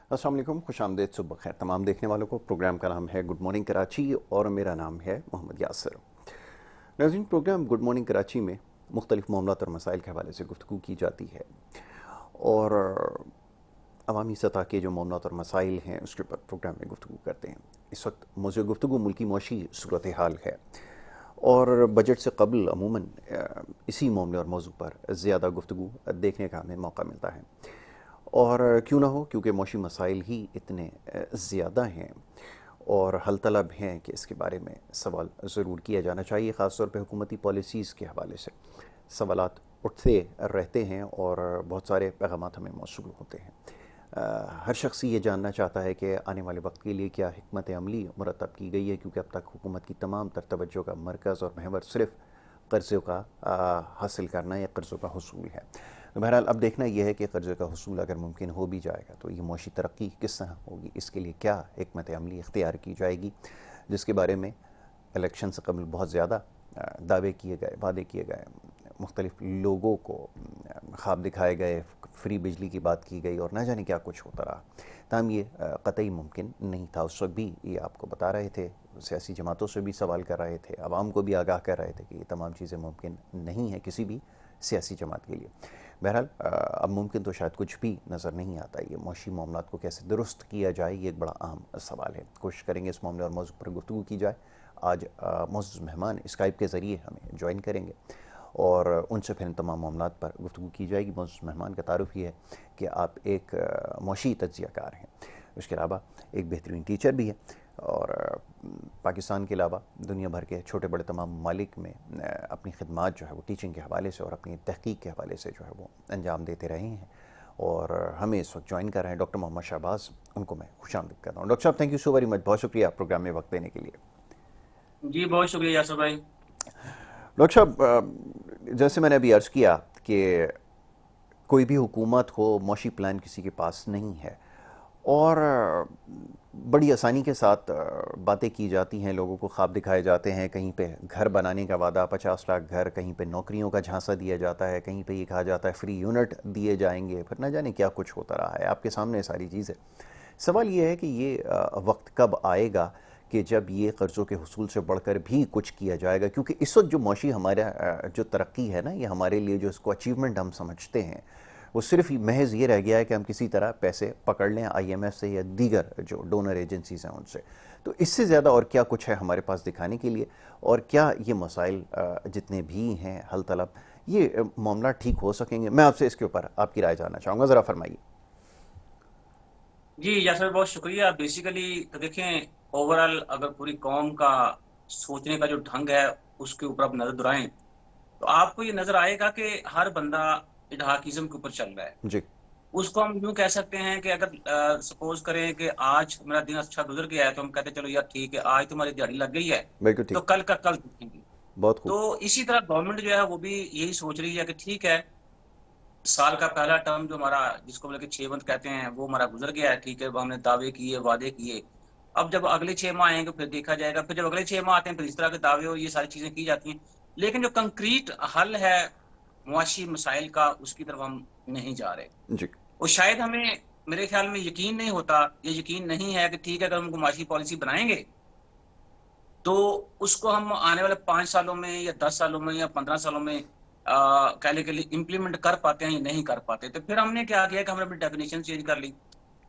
अस्सलाम वालेकुम, खुशामदीद, सुबह खैर तमाम देखने वालों को। प्रोग्राम का नाम है गुड मॉर्निंग कराची और मेरा नाम है मोहम्मद यासर। नाज़रीन, प्रोग्राम गुड मॉर्निंग कराची में मुख्तलिफ मामलात और मसाइल के हवाले से गुफ्तगू की जाती है और अवामी सतह के जो मामलात और मसाइल हैं उसके ऊपर प्रोग्राम में गुफ्तगू करते हैं। इस वक्त मौजूद गुफ्तगू मुल्की मौशी सूरत हाल है और बजट से कबल अमूमन इसी मामले और मौजू पर ज़्यादा गुफ्तगू देखने का हमें मौका मिलता है। और क्यों ना हो, क्योंकि मौशी मसाइल ही इतने ज़्यादा हैं और हल तलब हैं कि इसके बारे में सवाल ज़रूर किया जाना चाहिए। ख़ास तौर पे हुकूमती पॉलिसीज़ के हवाले से सवालात उठते रहते हैं और बहुत सारे पैगामात हमें मौसूल होते हैं। हर शख्स ये जानना चाहता है कि आने वाले वक्त के लिए क्या हिकमत अमली मुरतब की गई है, क्योंकि अब तक हुकूमत की तमाम तर तवज्जो का मरकज़ और महवर सिर्फ कर्ज़ों का हासिल करना या कर्ज़ों का हुसूल है। तो बहरहाल अब देखना यह है कि कर्ज़े का हुसूल अगर मुमकिन हो भी जाएगा तो ये मौशी तरक्की किस तरह होगी, इसके लिए क्या हिकमत अमली इख्तियार की जाएगी, जिसके बारे में इलेक्शन से कबल बहुत ज़्यादा दावे किए गए, वादे किए गए, मुख्तलिफ लोगों को ख्वाब दिखाए गए, फ्री बिजली की बात की गई और ना जाने क्या कुछ होता रहा। ताहम ये कतई मुमकिन नहीं था। उस वक्त भी ये आपको बता रहे थे, सियासी जमातों से भी सवाल कर रहे थे, आवाम को भी आगाह कर रहे थे कि ये तमाम चीज़ें मुमकिन नहीं हैं किसी भी सियासी जमात के लिए। बहरहाल अब मुमकिन तो शायद कुछ भी नज़र नहीं आता। ये मौशी मामलात को कैसे दुरुस्त किया जाए, ये एक बड़ा अहम सवाल है। कोशिश करेंगे इस मामले और मौजू पर गुफ्तगू की जाए। आज मौजूद मेहमान स्काइप के ज़रिए हमें ज्वाइन करेंगे और उनसे फिर इन तमाम मामलात पर गुफ्तगू की जाएगी। मौजूद मेहमान का तारुफ ये है कि आप एक मौशी तज्ज़ियाकार हैं, उसके अलावा एक बेहतरीन टीचर भी है और पाकिस्तान के अलावा दुनिया भर के छोटे बड़े तमाम ममालिक में अपनी खिदमात जो है वो टीचिंग के हवाले से और अपनी तहकीक के हवाले से जो है वो अंजाम देते रहे हैं और हमें इस वक्त ज्वाइन कर रहे हैं डॉक्टर मोहम्मद शहबाज। उनको मैं खुशामदीद करता हूँ। डॉक्टर साहब, thank you so very much, बहुत शुक्रिया प्रोग्राम में वक्त देने के लिए। जी बहुत शुक्रिया यासर भाई। डॉक्टर साहब, जैसे मैंने अभी अर्ज़ किया कि कोई भी हुकूमत हो, मौशी प्लान किसी के पास नहीं है और बड़ी आसानी के साथ बातें की जाती हैं, लोगों को ख्वाब दिखाए जाते हैं। कहीं पे घर बनाने का वादा, 50 लाख घर, कहीं पे नौकरियों का झांसा दिया जाता है, कहीं पे ये कहा जाता है फ्री यूनिट दिए जाएंगे, फिर ना जाने क्या कुछ होता रहा है। आपके सामने सारी चीज़ें। सवाल ये है कि ये वक्त कब आएगा कि जब ये कर्ज़ों के हुसूल से बढ़कर भी कुछ किया जाएगा, क्योंकि इस वक्त जो मौशी हमारा जो तरक्की है ना, ये हमारे लिए जो इसको अचीवमेंट हम समझते हैं वो सिर्फ महज ये रह गया है कि हम किसी तरह पैसे पकड़ लें आईएमएफ से या दीगर जो डोनर एजेंसीज हैं उनसे। तो इससे ज़्यादा और क्या कुछ है हमारे पास दिखाने के लिए, और क्या ये मसाइल जितने भी हैं हल तलब, ये मामला ठीक हो सकेंगे? मैं आपसे इसके ऊपर आपकी राय जानना चाहूँगा, ज़रा फरमाइए। जी यासर भाई, बहुत शुक्रिया। बेसिकली तो देखें, ओवरऑल अगर पूरी कौम का सोचने का जो ढंग है उसके ऊपर आप नजर दुराएं तो आपको ये नजर आएगा कि हर बंदा इल्हाकिज्म के ऊपर चल रहा है। जी। उसको हम यूं कह सकते हैं कि अगर सपोज करें कि आज मेरा दिन अच्छा गुजर गया है तो हम कहते हैं चलो यार ठीक है, आज तुम्हारी दिहाड़ी लग गई है बिल्कुल तो ठीक। कल का कल देखेंगे। बहुत खूब। तो इसी तरह गवर्नमेंट जो है वो भी यही सोच रही है कि ठीक है, साल का पहला टर्म जो हमारा, जिसको बोले कि 6 मंथ कहते हैं, वो हमारा गुजर गया है। ठीक है, वो हमने दावे किए, वादे किए। अब जब अगले 6 माह आएंगे फिर देखा जाएगा, फिर जब अगले 6 माह आते हैं फिर इस तरह के दावे और ये सारी चीजें की जाती हैं। लेकिन जो कंक्रीट हल है मुआशी मसाइल का, उसकी तरफ हम नहीं जा रहे। जी। और शायद हमें, मेरे ख्याल में यकीन नहीं होता, ये यकीन नहीं है कि ठीक है अगर हम मुआशी पॉलिसी बनाएंगे तो उसको हम आने वाले 5 सालों में या 10 सालों में या 15 सालों में कहने के लिए इम्प्लीमेंट कर पाते हैं या नहीं कर पाते। तो फिर हमने क्या किया कि हमने अपनी डेफिनेशन चेंज कर ली।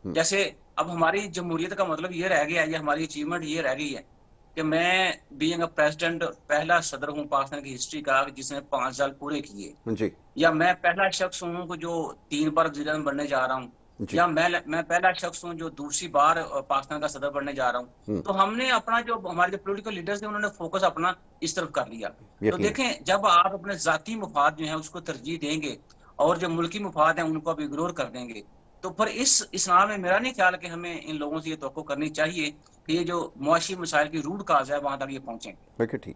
हम्म। जैसे अब हमारी जमहूरियत का मतलब ये रह गया है, ये हमारी अचीवमेंट ये रह गई है कि मैं बीइंग अ प्रेसिडेंट पहला सदर हूँ पाकिस्तान की हिस्ट्री का जिसने 5 साल पूरे किए, जी। या मैं पहला शख्स हूँ जो 3 बार वज़ीर-ए-आज़म बनने जा रहा हूँ, जी। या मैं पहला शख्स हूँ जो दूसरी बार पाकिस्तान का सदर बनने जा रहा हूँ। हम्म। तो हमने अपना, जो हमारे जो पॉलिटिकल लीडर्स थे, उन्होंने फोकस अपना इस तरफ कर लिया। तो यकीन। देखें, जब आप अपने जाती मुफाद जो है उसको तरजीह देंगे और जो मुल्की मुफाद है उनको आप इग्नोर कर देंगे, तो फिर इस इस्लाम में मेरा नहीं ख्याल कि हमें इन लोगों से ये तवक्को करनी चाहिए कि ये जो मुआशी मसाइल की रूट काज है वहां तक ये पहुंचेंगे। बिल्कुल ठीक।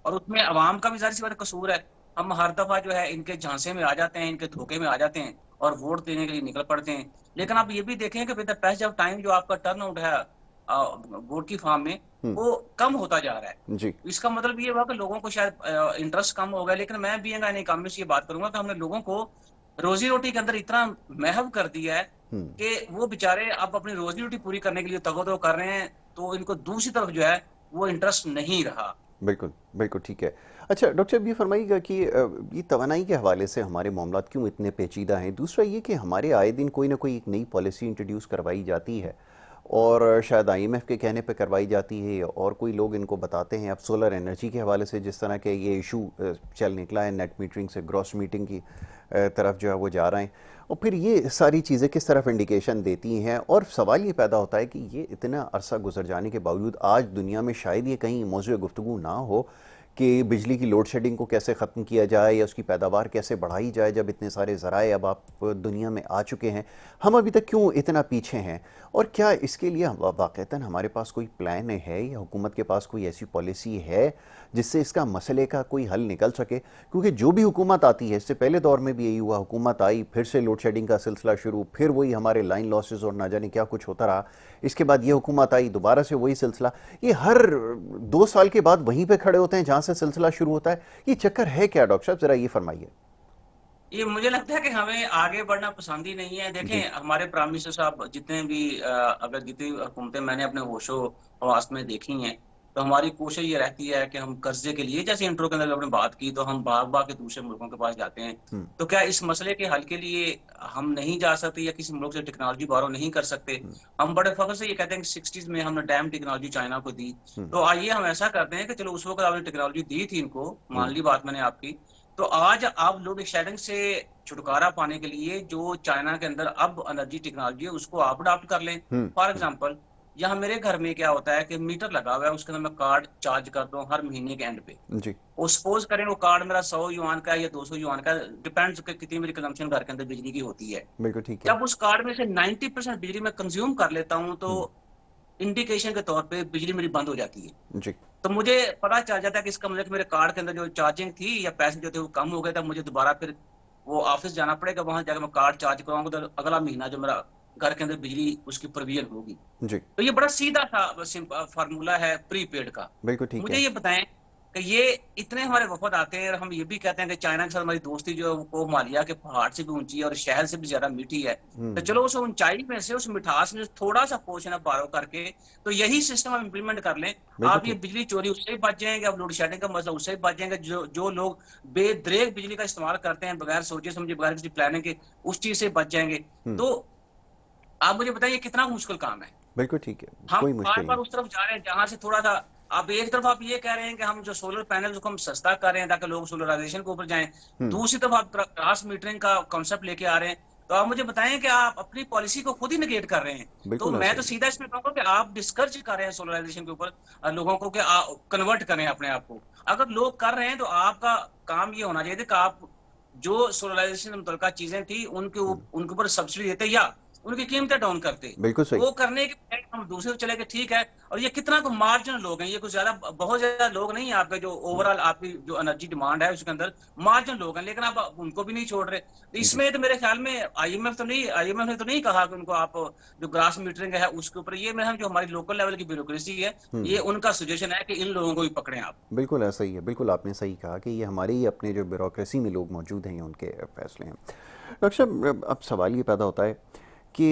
और उसमें अवाम का भी ज़ाहिर सी बात है कसूर है। हम हर दफ़ा जो है इनके झांसे में आ जाते हैं, इनके धोखे में आ जाते हैं और वोट देने के लिए निकल पड़ते हैं। लेकिन आप ये भी देखें कि with the passage of time जो आपका टर्नआउट है वोट की फॉर्म में, हम्म। वो कम होता जा रहा है। जी। इसका मतलब ये हुआ कि लोगों को शायद इंटरेस्ट कम हो गया। लेकिन मैं बीइंग एन इकोनॉमिस्ट ये बात करूंगा कि हमने लोगों को रोजी रोटी के अंदर इतना महव कर दिया है कि वो बेचारे अब अपनी रोजी रोटी पूरी करने के लिए तगोदो कर रहे हैं, तो इनको दूसरी तरफ जो है वो इंटरेस्ट नहीं रहा। बिल्कुल, बिल्कुल ठीक है। अच्छा डॉक्टर साहब ये फ़रमाइएगा कि ये तवानाई के हवाले से हमारे मामलात क्यों इतने पेचीदा हैं? दूसरा ये कि हमारे आए दिन कोई ना कोई एक नई पॉलिसी इंट्रोड्यूस करवाई जाती है और शायद आईएमएफ के कहने पे करवाई जाती है और कोई लोग इनको बताते हैं। अब सोलर एनर्जी के हवाले से जिस तरह के ये इशू चल निकला है, नेट मीटरिंग से ग्रॉस मीटरिंग की तरफ जो है वो जा रहे हैं, और फिर ये सारी चीज़ें किस तरफ इंडिकेशन देती हैं। और सवाल ये पैदा होता है कि ये इतना अरसा गुजर जाने के बावजूद आज दुनिया में शायद ये कहीं मौज़ूअ गुफ्तगू ना हो कि बिजली की लोड शेडिंग को कैसे ख़त्म किया जाए या उसकी पैदावार कैसे बढ़ाई जाए, जब इतने सारे ज़राए अब आप दुनिया में आ चुके हैं। हम अभी तक क्यों इतना पीछे हैं, और क्या इसके लिए वाक़ईतन हमारे पास कोई प्लान है या हुकूमत के पास कोई ऐसी पॉलिसी है जिससे इसका मसले का कोई हल निकल सके? क्योंकि जो भी हुकूमत आती है, इससे पहले दौर में भी यही हुआ, हुकूमत आई फिर से लोड शेडिंग का सिलसिला शुरू, फिर वही हमारे लाइन लॉसेस और ना जाने क्या कुछ होता रहा। इसके बाद ये हुकूमत आई, दोबारा से वही सिलसिला। ये हर 2 साल के बाद वहीं पे खड़े होते हैं जहां से सिलसिला शुरू होता है। ये चक्कर है क्या डॉक्टर साहब, जरा ये फरमाइए। ये मुझे लगता है कि हमें आगे बढ़ना पसंद ही नहीं है। जी। देखें, हमारे प्राइम मिनिस्टर साहब जितने भी अगर जितनी हुकूमतें मैंने अपने होशो हवास में देखी हैं, तो हमारी कोशिश ये रहती है कि हम कर्जे के लिए, जैसे इंट्रो के अंदर आपने बात की, तो हम भाग-भाग के दूसरे मुल्कों के पास जाते हैं। हम्म। तो क्या इस मसले के हल के लिए हम नहीं जा सकते या किसी मुल्क से टेक्नोलॉजी बोरो नहीं कर सकते? हम्म। हम बड़े फ़ख्र से ये कहते हैं कि 60s में हमने डैम टेक्नोलॉजी चाइना को दी। हम्म। तो आइए हम ऐसा करते हैं कि चलो उस वक़्त आपने टेक्नोलॉजी दी थी इनको, मान हम्म। ली बात मैंने आपकी, तो आज आप लोड शेडिंग से छुटकारा पाने के लिए जो चाइना के अंदर अब एनर्जी टेक्नोलॉजी है उसको आप अडॉप्ट कर लें। हम्म। फॉर एग्जांपल, यहाँ मेरे घर में क्या होता है कि मीटर लगा हुआ है, उसके अंदर मैं कार्ड चार्ज करता हूँ हर महीने के एंड पे। जी। और सपोज करें वो कार्ड मेरा 100 युआन का है या 200 युआन का, डिपेंड्स कि कितनी मेरी कंजम्पशन घर के अंदर बिजली की होती है। बिल्कुल ठीक है। जब उस कार्ड में से 90% बिजली मैं कंज्यूम कर लेता हूँ, तो हम्म। इंडिकेशन के तौर पे बिजली मेरी बंद हो जाती है। जी। तो मुझे पता चल जाता है कि इसका मतलब कि मेरे कार्ड के अंदर जो चार्जिंग थी या पैसे जो थे वो कम हो गए, तब मुझे दोबारा फिर वो ऑफिस जाना पड़ेगा, वहां जाकर मैं कार्ड चार्ज कराऊंगा, तो अगला महीना जो मेरा घर के अंदर बिजली उसकी प्रोविजन होगी। जी। तो ये बड़ा सीधा सा फार्मूला है प्रीपेड का। बिल्कुल ठीक मुझे है। ये बताएं कि ये इतने हमारे वफद आते हैं और हम ये भी कहते हैं कि चाइना के साथ हमारी दोस्ती जो है वो हिमालय के पहाड़ से भी ऊंची है और शहर से भी ज्यादा मीठी है। तो हम्म। चलो उस ऊंचाई में से, उस मिठास में से थोड़ा सा पोर्शन है बारो करके, तो यही सिस्टम हम इम्प्लीमेंट कर लें। बिल्कुल आप ये ठीक। बिजली चोरी उससे ही बच जाएंगे, आप लोड शेडिंग का मसला उससे ही बच जाएंगे। जो जो लोग बेदरेक बिजली का इस्तेमाल करते हैं बगैर सोचे समझे, बगैर किसी प्लानिंग के, उस चीज से बच जाएंगे। हम्म। तो आप मुझे बताइए कितना मुश्किल काम है। बिल्कुल ठीक है। हम कोई बार मुश्किल बार नहीं। उस तरफ जा रहे हैं जहां से थोड़ा सा, आप एक तरफ आप ये कह रहे हैं कि हम जो सोलर पैनल को हम सस्ता कर रहे हैं ताकि लोग सोलराइजेशन के ऊपर जाएं, हम्म। दूसरी तरफ आप क्रॉस मीटरिंग का कॉन्सेप्ट लेके आ रहे हैं। तो आप मुझे बताएं कि आप अपनी पॉलिसी को खुद ही निगेट कर रहे हैं। तो बिल्कुल मैं ऐसा तो ही है। सीधा इसमें कहूंगा कि आप डिस्कर्ज कर रहे हैं सोलराइजेशन के ऊपर लोगों को, कि कन्वर्ट करें अपने आप को। अगर लोग कर रहे हैं तो आपका काम ये होना चाहिए कि आप जो सोलराइजेशन मुतल्लिका चीजें थी उनके ऊपर सब्सिडी देते या उनकी कीमतें डाउन करते। बिल्कुल सही। वो करने के बजाय हम दूसरे चले गए, ठीक है। और ये कितना को मार्जिनल लोग हैं, ये कुछ ज्यादा बहुत ज्यादा लोग नहीं है आपके, जो ओवरऑल आपकी जो एनर्जी डिमांड है उसके अंदर मार्जिनल लोग हैं, लेकिन आप उनको भी नहीं छोड़ रहे। तो जी। इसमें तो मेरे ख्याल में आईएमएफ ने तो नहीं कहा कि उनको आप जो ग्रास मीटरिंग है उसके ऊपर, ये मेरा जो हमारी लोकल लेवल की ब्यूरोक्रेसी है, ये हम्म। उनका सजेशन है कि इन लोगों को भी पकड़ें आप। बिल्कुल ऐसा ही है। बिल्कुल आपने सही कहा कि ये हमारे ही अपने जो ब्यूरोक्रेसी में लोग मौजूद हैं, ये उनके फैसले हैं। डॉक्टर साहब अब सवाल ये पैदा होता है कि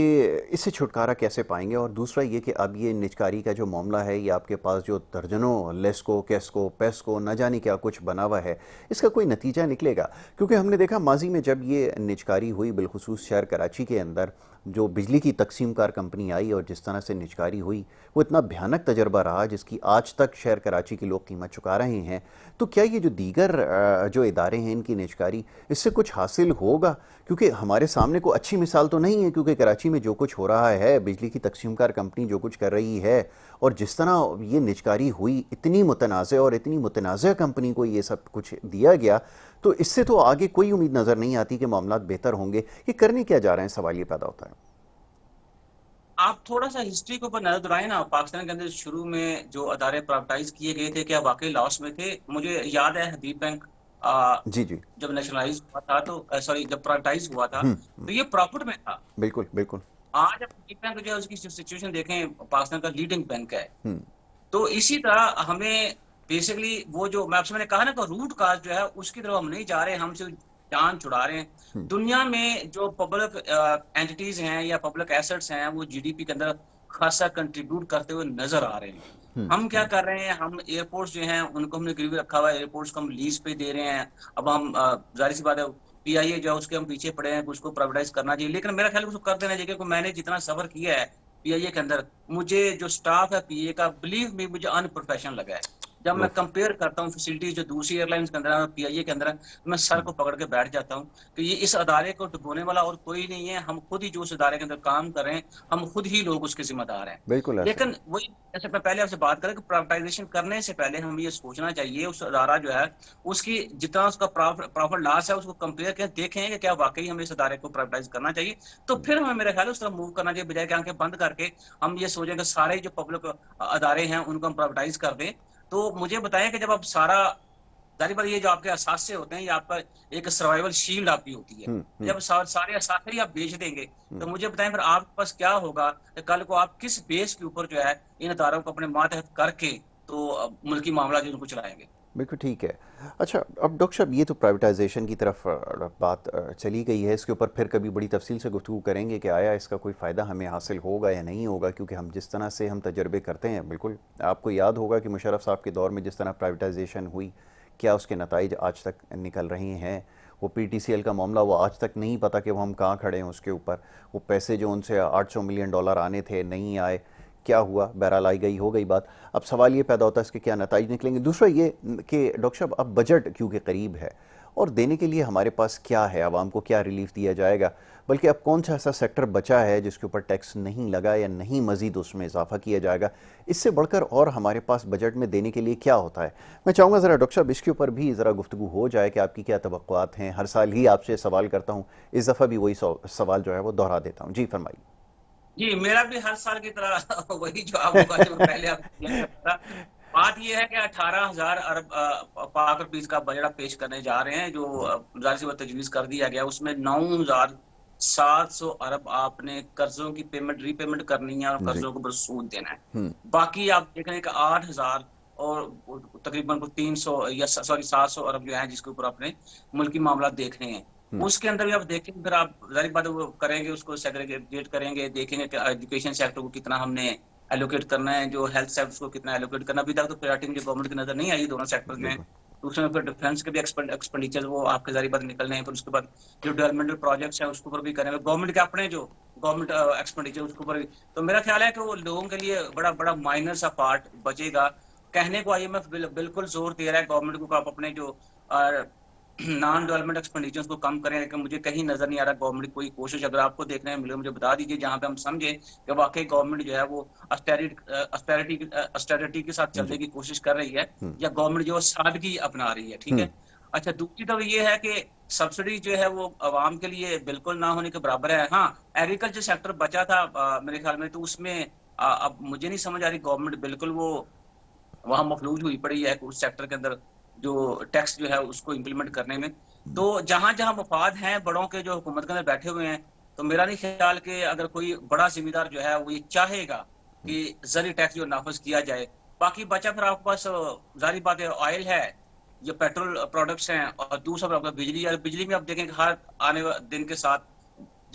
इससे छुटकारा कैसे पाएंगे, और दूसरा ये कि अब ये निजकारी का जो मामला है, ये आपके पास जो दर्जनों लेस्को कैस्को पेस्को न जाने क्या कुछ बना हुआ है, इसका कोई नतीजा निकलेगा? क्योंकि हमने देखा माजी में जब ये निजकारी हुई, बिलखुसूस शहर कराची के अंदर जो बिजली की तकसीम कार कंपनी आई और जिस तरह से निजकारी हुई, वो इतना भयानक तजर्बा रहा जिसकी आज तक शहर कराची के लोग कीमत चुका रहे हैं। तो क्या ये जो दीगर जो इदारे हैं इनकी निजकारी, इससे कुछ हासिल होगा? क्योंकि हमारे सामने को अच्छी मिसाल तो नहीं है, क्योंकि कराची में जो कुछ हो रहा है, बिजली की तकसीम कार कंपनी जो कुछ कर रही है, और जिस तरह ये निजकारी हुई, इतनी मुतनाज़ और इतनी मुतनाज़ कंपनी को ये सब कुछ दिया गया, तो इससे तो आगे कोई उम्मीद नज़र नहीं आती कि मामला बेहतर होंगे। ये करने क्या जा रहे हैं, सवाल ये पैदा होता है। आप थोड़ा सा हिस्ट्री के ऊपर नजर दौड़ाएं ना। पाकिस्तान के अंदर शुरू में जो अदारे प्राइवेटाइज किए गए थे, क्या वाकई लॉस में थे? मुझे याद है हबीब बैंक जी। जी। जब नेशनलाइज हुआ था, तो सॉरी जब प्राइवेटाइज हुआ था तो ये प्रॉफिट में था। बिल्कुल बिल्कुल। आज आप हबीब बैंक जो है उसकी सिचुएशन देखें, पाकिस्तान का लीडिंग बैंक है। हम्म। तो इसी तरह हमें बेसिकली वो जो मैं आपसे मैंने कहा ना कि रूट काज जो है उसकी तरफ हम नहीं जा रहे। हम सिर्फ जान छुड़ा रहे हैं। दुनिया में जो पब्लिक एंटिटीज हैं या पब्लिक एसेट्स हैं वो जीडीपी के अंदर खासा कंट्रीब्यूट करते हुए नजर आ रहे हैं। हम क्या कर रहे हैं, हम एयरपोर्ट्स जो हैं उनको हमने गिरवी रखा हुआ है, एयरपोर्ट्स को हम लीज पे दे रहे हैं। अब हम जाहिर सी बात है पीआईए जो है उसके हम पीछे पड़े हैं, उसको प्राइवेटाइज करना चाहिए, लेकिन मेरा ख्याल उसको कर देना चाहिए, क्योंकि मैंने जितना सफर किया है पीआईए के अंदर, मुझे जो स्टाफ है पीए का, बिलीव मी, मुझे अनप्रोफेशनल लगा है। जब मैं कंपेयर करता हूँ फैसिलिटीज जो दूसरी एयरलाइंस के अंदर है और पीआईए के अंदर है, तो मैं सर को पकड़ के बैठ जाता हूँ कि ये इस अदारे को डुबोने वाला और कोई नहीं है। हम खुद ही जो उस अदारे के अंदर काम कर रहे हैं, हम खुद ही लोग उसके जिम्मेदार हैं। बिल्कुल ऐसा ही। लेकिन वही, जैसे मैं पहले आपसे बात करें कि प्राइवेटाइजेशन करने से पहले हमें ये सोचना चाहिए उस अदारा जो है उसकी जितना उसका प्रॉफिट लॉस है उसको कंपेयर करके देखें कि क्या वाकई हमें इस अदारे को प्राइवेटाइज करना चाहिए। तो फिर हमें मेरा ख्याल है उस तरह मूव करना चाहिए, बजाय कि आंखें बंद करके हम ये सोचें कि सारे जो पब्लिक अदारे हैं उनको हम प्राइवेटाइज कर दें। तो मुझे बताएं कि जब आप सारा, जाहिर बात ये जो आपके असासे होते हैं ये आपका एक सर्वाइवल शील्ड आपकी होती है, जब सारे असासे ही आप बेच देंगे तो मुझे बताएं फिर आपके पास क्या होगा कि कल को आप किस बेस के ऊपर जो है इन अदारों को अपने मातहत करके तो मुल्की मामला जो उनको चलाएंगे। बिल्कुल ठीक है। अच्छा, अब डॉक्टर साहब ये तो प्राइवेटाइजेशन की तरफ बात चली गई है, इसके ऊपर फिर कभी बड़ी तफसील से गुफ्तगू करेंगे कि आया इसका कोई फ़ायदा हमें हासिल होगा या नहीं होगा, क्योंकि हम जिस तरह से हम तजर्बे करते हैं, बिल्कुल आपको याद होगा कि मुशर्रफ साहब के दौर में जिस तरह प्राइवेटाइजेशन हुई, क्या उसके नताइज आज तक निकल रहे हैं। वो पीटीसीएल का मामला, वो आज तक नहीं पता कि वो हम कहाँ खड़े हैं उसके ऊपर। वो पैसे जो उनसे $800 मिलियन आने थे नहीं आए, क्या हुआ, बहरहाल आई गई हो गई बात। अब सवाल ये पैदा होता है इसके क्या नताइज निकलेंगे। दूसरा ये कि डॉक्टर साहब अब बजट क्योंकि करीब है और देने के लिए हमारे पास क्या है, आवाम को क्या रिलीफ दिया जाएगा, बल्कि अब कौन सा ऐसा सेक्टर बचा है जिसके ऊपर टैक्स नहीं लगा या नहीं मजीद उसमें इजाफा किया जाएगा, इससे बढ़कर और हमारे पास बजट में देने के लिए क्या होता है। मैं चाहूँगा ज़रा डॉक्टर साहब इसके ऊपर भी ज़रा गुफ्तगू हो जाए कि आपकी क्या तवक्कुआत हैं। हर साल ही आपसे सवाल करता हूँ, इस दफ़ा भी वही सवाल जो है वो दोहरा देता हूँ। जी फरमाइए। जी, मेरा भी हर साल की तरह वही जवाब होगा जो पहले आप दिया था। बात ये है कि 18,000 अरब पाक रुपीस का बजट आप पेश करने जा रहे हैं, जो जाहिर सी बात तजवीज़ कर दिया गया। उसमें 9,700 अरब आपने कर्जों की पेमेंट रीपेमेंट करनी है और जी। कर्जों के ऊपर सूद देना है। बाकी आप देख रहे हैं कि 8,000 और तकरीबन को 300 या सॉरी 700 अरब जो है जिसके ऊपर आपने मुल्की मामला देखने हैं। उसके अंदर भी आप देखेंगे, फिर आप जाहिर बात है वो करेंगे, उसको सेग्रीगेट करेंगे, देखेंगे कि एजुकेशन सेक्टर को कितना हमने एलोकेट करना है, जो हेल्थ सेक्टर को कितना एलोकेट करना। अभी तक तो प्रायोरिटी मुझे गवर्नमेंट की नजर नहीं आई दोनों सेक्टर में। बिल्कुल। दूसरे फिर डिफेंस के भी एक्सपेंडिचर वो आपके जाहिर बात निकलने हैं। फिर उसके बाद जो डेवलपमेंटल प्रोजेक्ट्स हैं उसके ऊपर भी करेंगे, गवर्नमेंट के अपने जो गवर्नमेंट एक्सपेंडिचर उसके ऊपर भी। तो मेरा ख्याल है कि वो लोगों के लिए बड़ा बड़ा माइनर सा पार्ट बचेगा। कहने को आईएमएफ बिल्कुल जोर दे रहा है गवर्नमेंट को, आप अपने जो नॉन डेवलपमेंट एक्सपेंडिचर्स को कम करें, लेकिन मुझे कहीं नजर नहीं आ रहा गवर्नमेंट कोई कोशिश। अगर आपको देखने में मिले मुझे बता दीजिए, जहां पे हम समझे कि वाकई गवर्नमेंट जो है वो ऑस्टेरिटी के साथ चलने जी। की कोशिश कर रही है, या गवर्नमेंट जो सादगी अपना रही है। ठीक है। अच्छा, दूसरी तरफ ये है कि सब्सिडी जो है वो आवाम के लिए बिल्कुल ना होने के बराबर है। हाँ, एग्रीकल्चर सेक्टर बचा था मेरे ख्याल में, तो उसमें अब मुझे नहीं समझ आ रही गवर्नमेंट बिल्कुल वो वहां मफलूज हुई पड़ी है उस सेक्टर के अंदर जो टैक्स जो है उसको इम्प्लीमेंट करने में। तो जहां जहां मफाद हैं बड़ों के जो हुकूमत के अंदर बैठे हुए हैं, तो मेरा नहीं ख्याल कि अगर कोई बड़ा जिम्मेदार जो है वो ये चाहेगा कि जरी टैक्स जो नाफज किया जाए। बाकी बचा फिर आपके पास जारी बात है ऑयल है, ये पेट्रोल प्रोडक्ट्स हैं, और दूसरा आपका बिजली है। बिजली में आप देखेंगे हर आने वाले दिन के साथ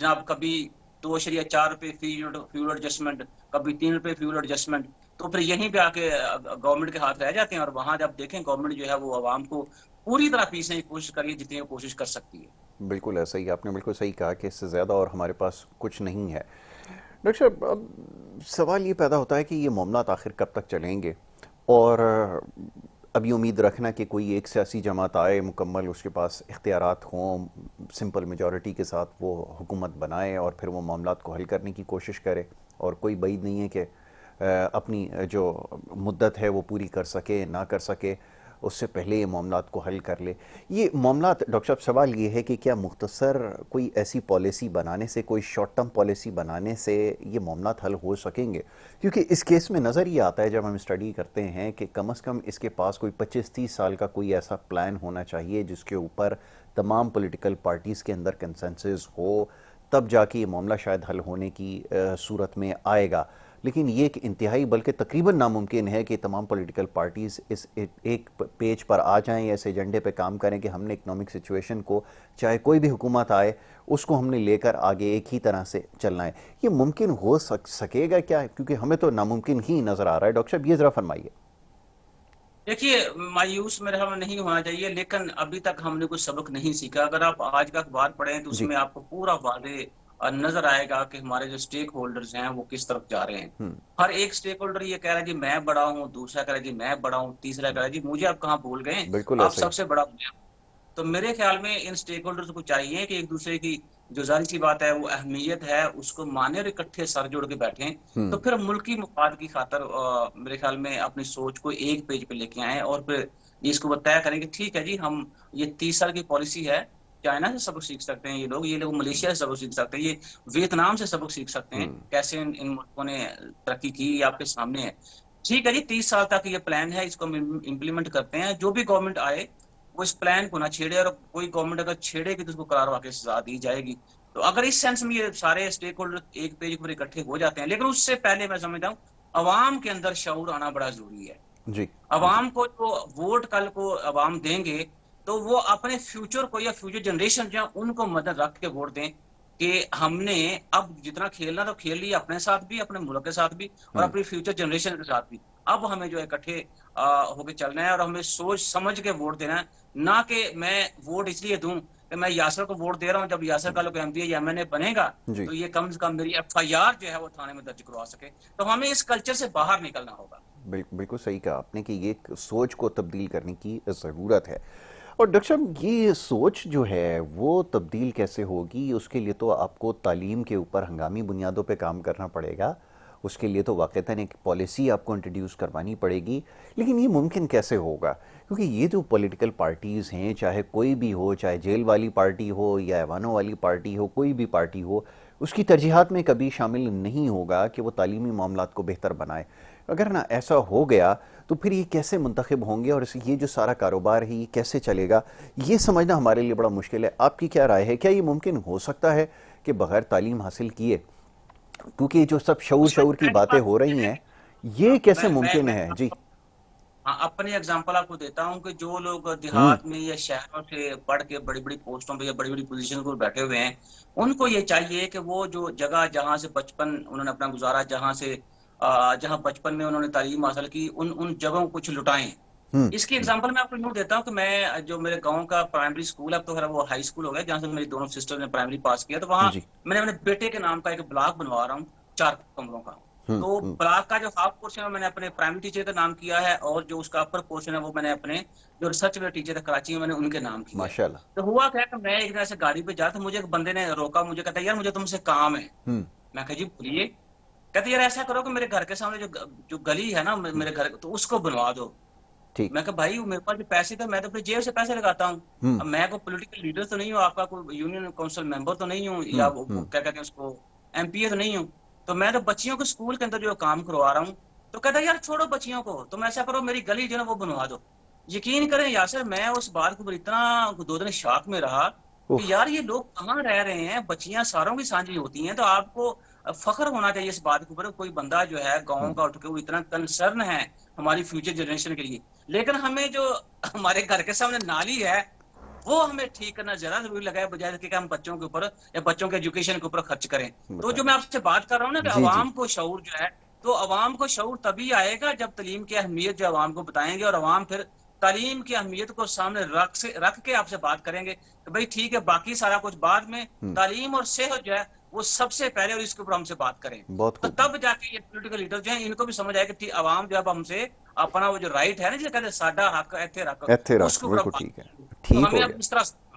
जनाब कभी 2.4 रुपए फ्यूल एडजस्टमेंट, कभी 3 रुपए फ्यूल एडजस्टमेंट। तो फिर यहीं पे आके गवर्नमेंट के हाथ रह जाते हैं, और वहां जब देखें गवर्नमेंट जो है वो आवाम को पूरी तरह पीसने की कोशिश करिए जितनी वो कोशिश कर सकती है। बिल्कुल ऐसा ही, आपने बिल्कुल सही कहा कि इससे ज़्यादा और हमारे पास कुछ नहीं है। डॉक्टर साहब, अब सवाल ये पैदा होता है कि ये मामलात आखिर कब तक चलेंगे, और अभी उम्मीद रखना कि कोई एक सियासी जमात आए मुकम्मल, उसके पास इख्तियारात हों, सिंपल मेजॉरिटी के साथ वो हुकूमत बनाए और फिर वो मामलात को हल करने की कोशिश करे, और कोई बैद नहीं है कि अपनी जो मुद्दत है वो पूरी कर सके ना कर सके, उससे पहले ये मामलात को हल कर ले। ये मामलात, डॉक्टर साहब सवाल ये है कि क्या मुख्तसर कोई ऐसी पॉलिसी बनाने से, कोई शॉर्ट टर्म पॉलिसी बनाने से ये मामलात हल हो सकेंगे? क्योंकि इस केस में नज़र ये आता है जब हम स्टडी करते हैं कि कम अज़ कम इसके पास कोई 25-30 साल का कोई ऐसा प्लान होना चाहिए जिसके ऊपर तमाम पॉलिटिकल पार्टीज़ के अंदर कंसेंसस हो, तब जाके ये मामला शायद हल होने की सूरत में आएगा। लेकिन ये एक इंतहाई बल्कि तकरीबन नामुमकिन है कि तमाम पॉलिटिकल पार्टीज़ इस एक पेज पर आ जाएं या इस एजेंडे पे काम करें कि हमने इकनॉमिक सिचुएशन को, चाहे कोई भी हुकूमत आए, उसको हमने लेकर आगे एक ही तरह से चलना है। ये मुमकिन हो सकेगा क्या? क्योंकि हमें तो नामुमकिन ही नज़र आ रहा है। डॉक्टर साहब, ये ज़रा फरमाइए। देखिए, मायूस मेरे ख्याल में नहीं होना चाहिए, लेकिन अभी तक हमने कुछ सबक नहीं सीखा। अगर आप आज का अखबार पढ़ें तो जी। उसमें आपको पूरा वादे नजर आएगा कि हमारे जो स्टेक होल्डर्स हैं वो किस तरफ जा रहे हैं। हम्म। हर एक स्टेक होल्डर ये कह रहा है जी मैं बड़ा हूँ, दूसरा कह रहा है जी मैं बड़ा हूँ, तीसरा कह रहा है जी मुझे आप कहाँ भूल गए, बिल्कुल आप ऐसा ही। सबसे बड़ा हूँ। तो मेरे ख्याल में इन स्टेक होल्डर्स को चाहिए कि एक दूसरे की जो जाहिर सी बात है वो अहमियत है उसको माने और इकट्ठे सर जोड़ के बैठें। तो हम्म। फिर मुल्की मुफाद की खातर मेरे ख्याल में अपनी सोच को एक पेज पे लेके आए और फिर इसको बताया करें कि ठीक है जी, हम ये 30 साल की पॉलिसी है। चाइना से सबक सीख सकते हैं ये लोग मलेशिया से सबक सीख सकते हैं, ये वियतनाम से सबक सीख सकते हैं, हम्म। कैसे इन मुल्कों ने तरक्की की, ये आपके सामने है। ठीक है जी, 30 साल तक ये प्लान है, इसको हम इम्प्लीमेंट करते हैं। जो भी गवर्नमेंट आए वो इस प्लान को ना छेड़े, और कोई गवर्नमेंट अगर छेड़ेगी तो उसको करार वाकई सजा दी जाएगी। तो अगर इस सेंस में ये सारे स्टेक होल्डर एक पेज पर इकट्ठे हो जाते हैं, लेकिन उससे पहले मैं समझता हूँ अवाम के अंदर शऊर आना बड़ा जरूरी है। जी। जी। अवाम को जो वोट कल को अवाम देंगे तो वो अपने फ्यूचर को या फ्यूचर जनरेशन जो है उनको मदद रख के वोट दें कि हमने अब जितना खेलना तो खेल लिया, अपने साथ भी, अपने मुल्क के साथ भी, और हम्म। अपनी फ्यूचर जनरेशन के साथ भी। अब हमें जो है इकट्ठे होके चलना है और हमें सोच समझ के वोट देना है। ना कि मैं वोट इसलिए दूं कि मैं यासर को वोट दे रहा हूं, जब यासर कल को एमपी या एमएनए बनेगा जी। तो ये कम से कम मेरी एफआईआर जो है वो थाने में दर्ज करवा सके। तो हमें इस कल्चर से बाहर निकलना होगा। बिल्कुल सही कहा आपने कि ये एक सोच को तब्दील करने की ज़रूरत है। और डॉक्टर साहब, ये सोच जो है वो तब्दील कैसे होगी? उसके लिए तो आपको तालीम के ऊपर हंगामी बुनियादों पे काम करना पड़ेगा। उसके लिए तो वाक़तन एक पॉलिसी आपको इंट्रोड्यूस करवानी पड़ेगी। लेकिन ये मुमकिन कैसे होगा? क्योंकि ये जो पॉलिटिकल पार्टीज़ हैं, चाहे कोई भी हो, चाहे जेल वाली पार्टी हो या ऐवानों वाली पार्टी हो, कोई भी पार्टी हो, उसकी तरजीहात में कभी शामिल नहीं होगा कि वो तालीमी मामलात को बेहतर बनाए। अगर ना ऐसा हो गया तो फिर ये कैसे मुंतखब होंगे और ये जो सारा कारोबार है ये कैसे चलेगा, ये समझना हमारे लिए बड़ा मुश्किल है। आपकी क्या राय है? क्या ये मुमकिन हो सकता है कि बगैर तालीम हासिल किए, क्योंकि जो सब शऊर उसमें शऊर की पहली बातें बात हो रही यह है हैं, कि ये कैसे मैं मुमकिन है? जी। हाँ, अपनी एग्जांपल आपको देता हूँ कि जो लोग हम्म। देहात में या शहरों से पढ़ के बड़ी बड़ी पोस्टों पे या बड़ी बड़ी पोजीशन पर बैठे हुए हैं, उनको ये चाहिए कि वो जो जगह जहाँ से बचपन उन्होंने अपना गुजारा, जहाँ बचपन में उन्होंने तालीम हासिल की, उन उन जगहों को कुछ लुटाएं। हम्म। इसकी एग्जांपल मैं आपको यूँ देता हूँ कि मैं जो मेरे गांव का प्राइमरी स्कूल, अब तो खैर वो हाई स्कूल हो गया, जहाँ से मेरी दोनों सिस्टर ने प्राइमरी पास किया, तो वहाँ जी। मैंने अपने बेटे के नाम का एक ब्लॉक बनवा रहा हूँ, 4 कमरों का। हम्म। तो हम्म। ब्लॉक का जो हाफ पोर्शन है मैंने अपने प्राइमरी टीचर का नाम किया है, और जो उसका अपर पोर्शन है वो मैंने अपने जो रिसर्च वाले टीचर है कराची में, मैंने उनके नाम किया है। माशाल्लाह। तो हुआ क्या कि मैं एक दिन ऐसे गाड़ी पे जा रहा था, मुझे एक बंदे ने रोका, मुझे कहता यार मुझे तुमसे काम है। हम्म। मैं कहा जी बोलिए। कहते यार ऐसा करो कि मेरे घर के सामने जो गली है ना हम्म। मेरे घर, तो उसको बनवा दो। ठीक। मैं कहा भाई मेरे पास जो पैसे थे मैं तो अपनी जेब से पैसे लगाता हूँ। हम्म। अब मैं कोई पॉलिटिकल लीडर तो नहीं हूँ, आपका कोई यूनियन काउंसिल मेंबर तो नहीं हूँ, या हम्म। वो हम्म। क्या कहते हैं उसको, एमपीए तो नहीं हूँ। तो मैं तो बच्चियों को स्कूल के अंदर जो काम करवा रहा हूँ। तो कहता यार छोड़ो बच्चियों को, तुम ऐसा करो मेरी गली जो है ना वो बनवा दो। यकीन करें यासर, मैं उस बात के ऊपर इतना 2 दिन शॉक में रहा कि उफ। यार ये लोग कहाँ रह रहे हैं, बच्चियां सारों की साझी होती हैं, तो आपको फख्र होना चाहिए इस बात के ऊपर। कोई बंदा जो है गाँव हम्म। का उठ के वो इतना कंसर्न है हमारी फ्यूचर जनरेशन के लिए। लेकिन हमें जो हमारे घर के सामने नाली है वो हमें ठीक करना ज्यादा जरूरी लगा है, बजाय कि हम बच्चों के ऊपर या बच्चों के एजुकेशन के ऊपर खर्च करें। तो जो बताएं। मैं आपसे बात कर रहा हूँ ना कि जी। जी। अवाम को शऊर जो है, तो अवाम को शऊर तभी आएगा जब तालीम की अहमियत जो अवाम को बताएंगे, और अवाम फिर तालीम की अहमियत को सामने रख के आपसे बात करेंगे कि भाई ठीक है बाकी सारा कुछ बाद में, हम्म। तालीम और सेहत जो है वो सबसे पहले, और इसके ऊपर हमसे बात करें। बहुत तो खूब। तब जाके ये पॉलिटिकल लीडर जो है इनको भी समझ आएगा कि ठीक अवाम जो है अब हमसे अपना वो जो राइट है ना, जिसे कहते हैं साडा हक इत्थे रख, इत्थे रख, उसके ऊपर बिल्कुल बात ठीक है। करेंगे। तो ठीक हमें हो अब गया। इस तरह से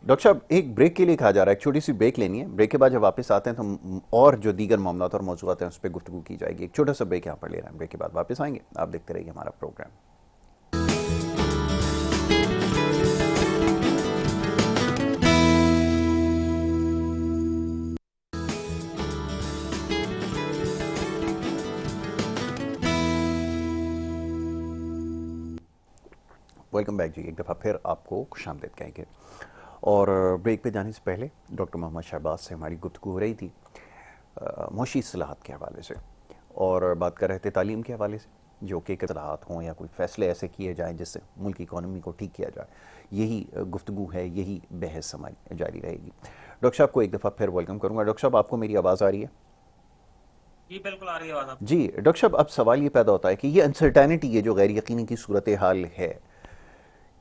डॉक्टर साहब, एक ब्रेक के लिए कहा जा रहा है, एक छोटी सी ब्रेक लेनी है। ब्रेक के बाद जब वापस आते हैं तो और जो दीगर मामलात और मौजूद हैं उस पर गुफ्तगू की जाएगी। एक छोटा सा ब्रेक यहाँ पर ले रहे हैं, ब्रेक के बाद वापस आएंगे। आप देखते रहिए हमारा प्रोग्राम। वेलकम बैक जी, एक दफ़ा फिर आपको खुशामदीद कहेंगे। और ब्रेक पे जाने से पहले डॉक्टर मोहम्मद शहबाज से हमारी गुफ्तगू हो रही थी मुआशी इस्लाहात के हवाले से। और बात कर रहे थे तालीम के हवाले से, जो कि इक़्तिदारात हों या कोई फ़ैसले ऐसे किए जाएँ जिससे मुल्क की इकॉनमी को ठीक किया जाए। यही गुफ्तगू है, यही बहस हमारी जारी रहेगी। डॉक्टर साहब को एक दफ़ा फिर वेलकम करूँगा। डॉक्टर साहब, आपको मेरी आवाज़ आ रही है? जी बिल्कुल आ रही है बात आपकी। जी डॉक्टर साहब, अब सवाल ये पैदा होता है कि ये अनसर्टेनिटी, ये जो गैर यकीनी की सूरत हाल है,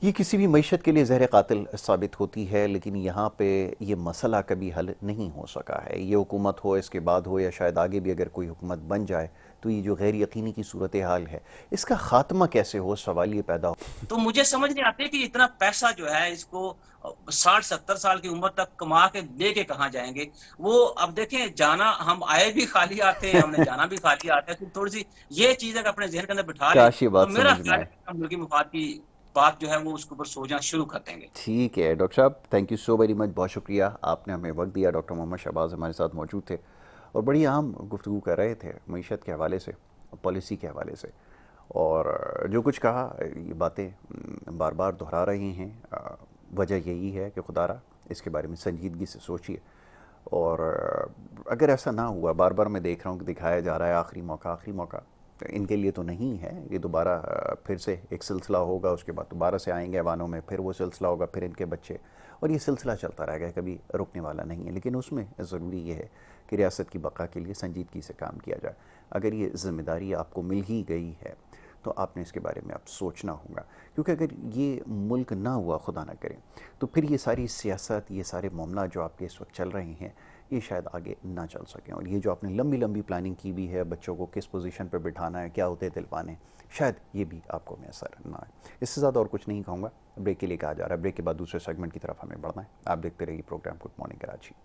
ये किसी भी मईशत के लिए ज़हर कातिल साबित होती है, लेकिन यहाँ पे ये मसला कभी हल नहीं हो सका है। ये हुकूमत हो, इसके बाद हो, या शायद आगे भी अगर कोई हुकूमत बन जाए, तो ये जो गैर यकीनी की सूरत हाल है, इसका ख़ात्मा कैसे हो, सवाल ये पैदा हो। तो मुझे समझ नहीं आती कि इतना पैसा जो है इसको 60-70 साल की उम्र तक कमा के लेके कहाँ जाएंगे। वो अब देखें, जाना हम आए भी खाली आते हैं, हमने जाना भी खाली आता है। तो थोड़ी सी ये चीज अगर अपने जहन के अंदर बिठा लें, काश ये तो बात मेरा समझ में ख्याल है आए। कि हम मुल्की मफाद की बात जो है वो उसके ऊपर सोचना शुरू कर देंगे। ठीक है डॉक्टर साहब, thank you so very much, बहुत शुक्रिया, आपने हमें वक्त दिया। डॉक्टर मोहम्मद शहबाज हमारे साथ मौजूद थे और बड़ी अहम गुफ्तगू कर रहे थे मईशत के हवाले से, पॉलिसी के हवाले से। और जो कुछ कहा, ये बातें बार बार दोहरा रहे हैं। वजह यही है कि खुदारा इसके बारे में संजीदगी से सोचिए। और अगर ऐसा ना हुआ, बार बार मैं देख रहा हूँ कि दिखाया जा रहा है आखिरी मौका, आखिरी मौका, तो इनके लिए तो नहीं है। ये दोबारा फिर से एक सिलसिला होगा, उसके बाद दोबारा से आएंगे ऐवानों में, फिर वो सिलसिला होगा, फिर इनके बच्चे, और ये सिलसिला चलता रहेगा, कभी रुकने वाला नहीं है। लेकिन उसमें ज़रूरी ये है कि रियासत की बका के लिए संजीदगी से काम किया जाए। अगर ये ज़िम्मेदारी आपको मिल ही गई है, तो आपने इसके बारे में आप सोचना होगा, क्योंकि अगर ये मुल्क ना हुआ, खुदा ना करे, तो फिर ये सारी सियासत, ये सारे मामला जो आपके इस वक्त चल रहे हैं, ये शायद आगे ना चल सकें। और ये जो आपने लंबी लंबी प्लानिंग की भी है, बच्चों को किस पोजीशन पर बिठाना है, क्या होते दिलवाने, शायद ये भी आपको मैसर ना आए। इससे ज़्यादा और कुछ नहीं कहूँगा। ब्रेक के लिए कहा जा रहा है, ब्रेक के बाद दूसरे सेगमेंट की तरफ हमें बढ़ना है। आप देखते रहिए प्रोग्राम गुड मॉर्निंग कराची।